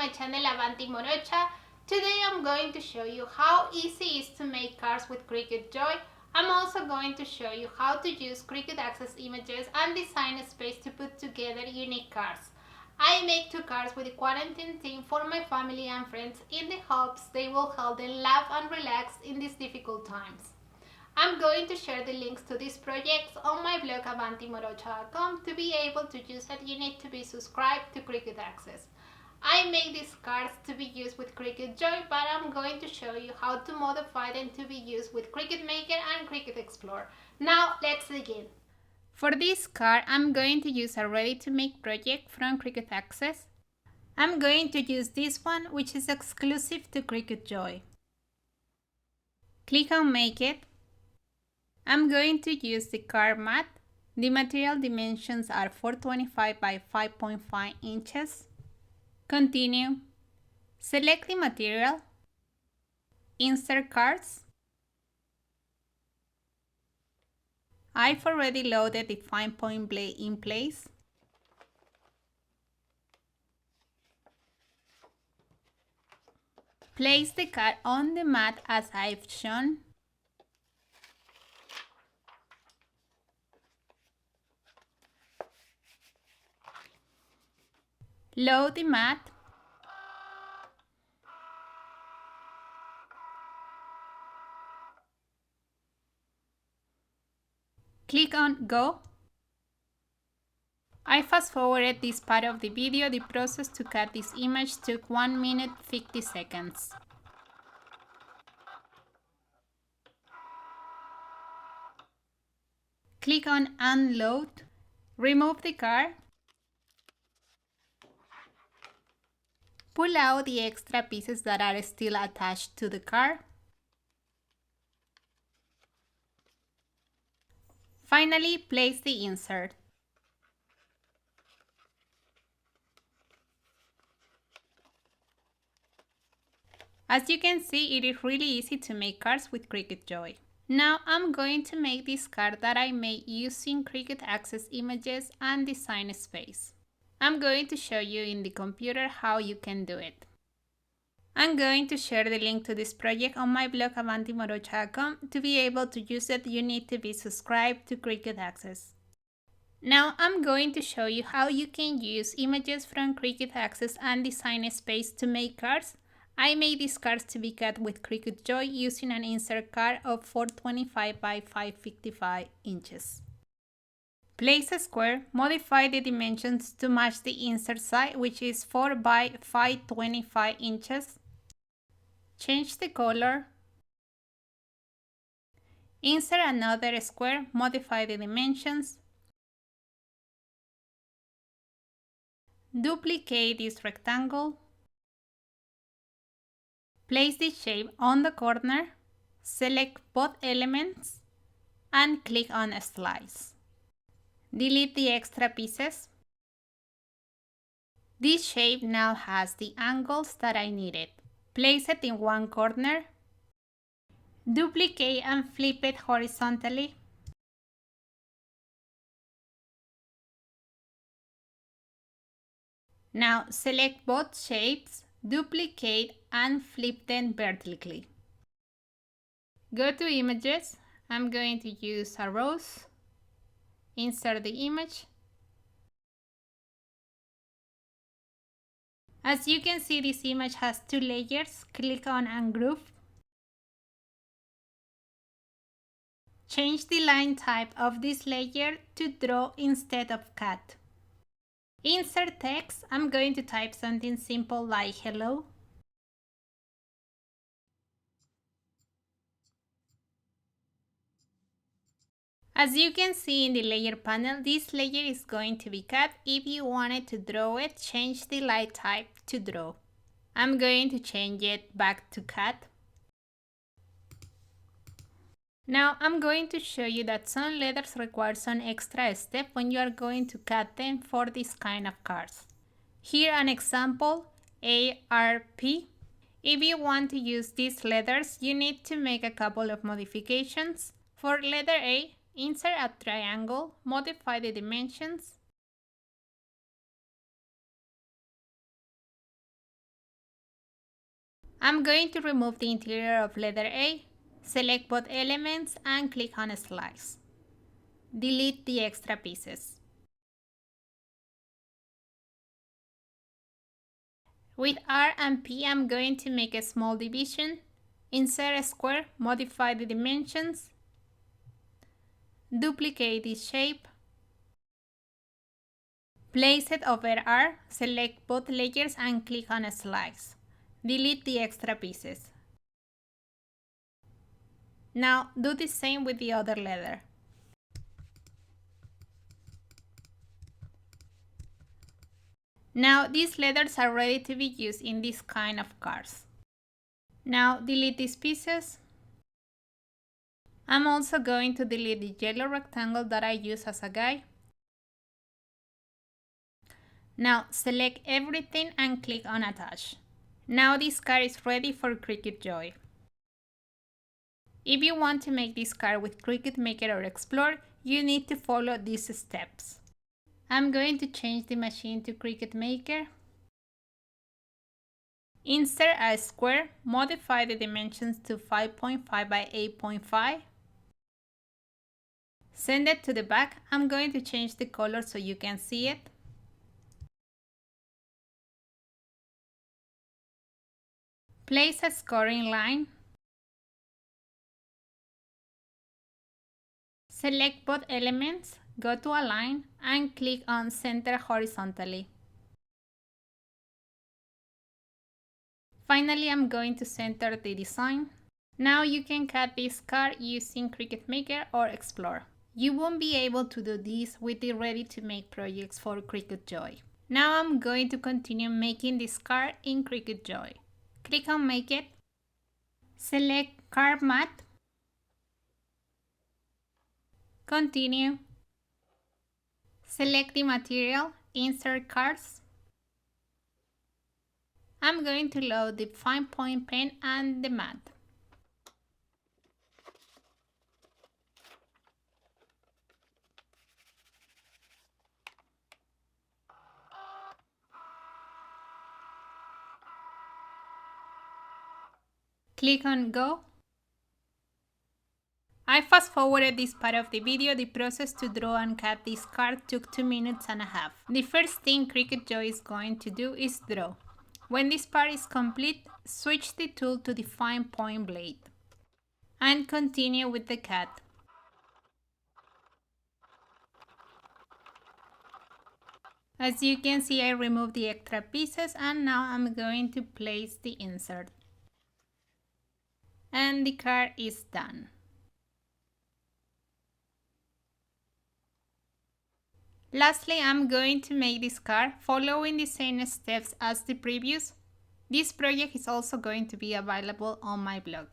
my channel Avanti Morocha. Today I'm going to show you how easy it is to make cards with Cricut Joy. I'm also going to show you how to use Cricut Access images and design a space to put together unique cards. I make 2 cards with the quarantine theme for my family and friends in the hopes they will help them laugh and relax in these difficult times. I'm going to share the links to these projects on my blog avantimorocha.com. To be able to use it, you need to be subscribed to Cricut Access. I make these cards to be used with Cricut Joy, but I'm going to show you how to modify them to be used with Cricut Maker and Cricut Explore. Now let's begin. For this card, I'm going to use a ready-to-make project from Cricut Access. I'm going to use this one, which is exclusive to Cricut Joy. Click on Make It. I'm going to use the card mat. The material dimensions are 425 by 5.5 inches. Continue. Select the material. Insert cards. I've already loaded the 5-point blade in place. Place the card on the mat as I've shown. Load the mat. Click on Go. I fast forwarded this part of the video. The process to cut this image took 1 minute 50 seconds. Click on Unload. Remove the card. Pull out the extra pieces that are still attached to the card. Finally, place the insert. As you can see, it is really easy to make cards with Cricut Joy. Now I'm going to make this card that I made using Cricut Access images and design space. I'm going to show you in the computer how you can do it. I'm going to share the link to this project on my blog avantimorocha.com. To be able to use it, you need to be subscribed to Cricut Access. Now I'm going to show you how you can use images from Cricut Access and design space to make cards. I made these cards to be cut with Cricut Joy using an insert card of 425 by 555 inches. Place a square, modify the dimensions to match the insert size, which is 4 by 525 inches. Change the color. Insert another square, modify the dimensions. Duplicate this rectangle. Place the shape on the corner, select both elements, and click on Slice. Delete the extra pieces. This shape now has the angles that I needed. Place it in one corner. Duplicate and flip it horizontally. Now select both shapes, duplicate and flip them vertically. Go to Images. I'm going to use a rose. Insert the image. As you can see, this image has 2 layers. Click on Ungroup. Change the line type of this layer to draw instead of cut. Insert text. I'm going to type something simple like hello. As you can see in the layer panel, this layer is going to be cut. If you wanted to draw it, change the light type to draw. I'm going to change it back to cut. Now I'm going to show you that some letters require some extra step when you are going to cut them for this kind of cards. Here an example, ARP. If you want to use these letters, you need to make a couple of modifications. For letter A, insert a triangle, modify the dimensions, I'm going to remove the interior of letter A, select both elements and click on Slice. Delete the extra pieces. With R and P, I'm going to make a small division, insert a square, modify the dimensions, duplicate this shape, place it over R, select both layers and click on Slice. Delete the extra pieces. Now do the same with the other letter. Now these letters are ready to be used in this kind of cards. Now delete these pieces. I'm also going to delete the yellow rectangle that I use as a guide. Now select everything and click on Attach. Now this card is ready for Cricut Joy. If you want to make this card with Cricut Maker or Explorer, you need to follow these steps. I'm going to change the machine to Cricut Maker. Insert a square, modify the dimensions to 5.5 by 8.5. Send it to the back. I'm going to change the color so you can see it. Place a scoring line. Select both elements, go to Align, and click on Center horizontally. Finally, I'm going to center the design. Now you can cut this card using Cricut Maker or Explorer. You won't be able to do this with the ready-to-make projects for Cricut Joy. Now I'm going to continue making this card in Cricut Joy. Click on Make It. Select Card Matte. Continue. Select the material, insert cards. I'm going to load the fine point pen and the mat. Click on Go. I fast forwarded this part of the video. The process to draw and cut this card took 2 minutes and a half. The first thing Cricut Joy is going to do is draw. When this part is complete, switch the tool to the fine point blade and continue with the cut. As you can see, I removed the extra pieces and now I'm going to place the insert. And the card is done. Lastly, I'm going to make this card following the same steps as the previous. This project is also going to be available on my blog.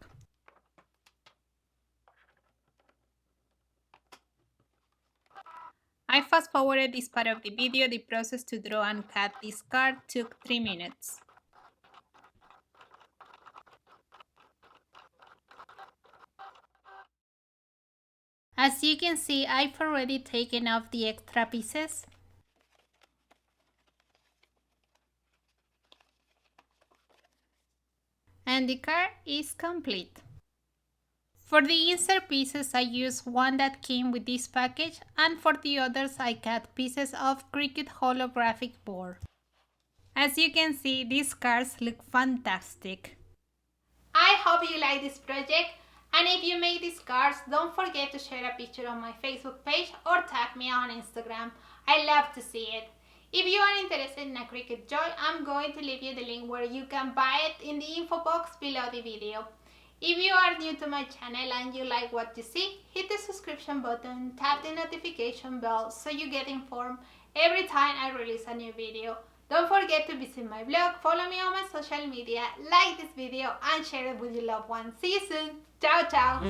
I fast forwarded this part of the video. The process to draw and cut this card took 3 minutes. As you can see, I've already taken off the extra pieces. And the card is complete. For the insert pieces, I used one that came with this package, and for the others, I cut pieces of Cricut holographic board. As you can see, these cards look fantastic. I hope you like this project. And if you make these cards, don't forget to share a picture on my Facebook page or tag me on Instagram. I love to see it. If you are interested in a Cricut Joy, I'm going to leave you the link where you can buy it in the info box below the video. If you are new to my channel and you like what you see, hit the subscription button, tap the notification bell so you get informed every time I release a new video. Don't forget to visit my blog, follow me on my social media, like this video and share it with your loved ones. See you soon. Ciao, ciao.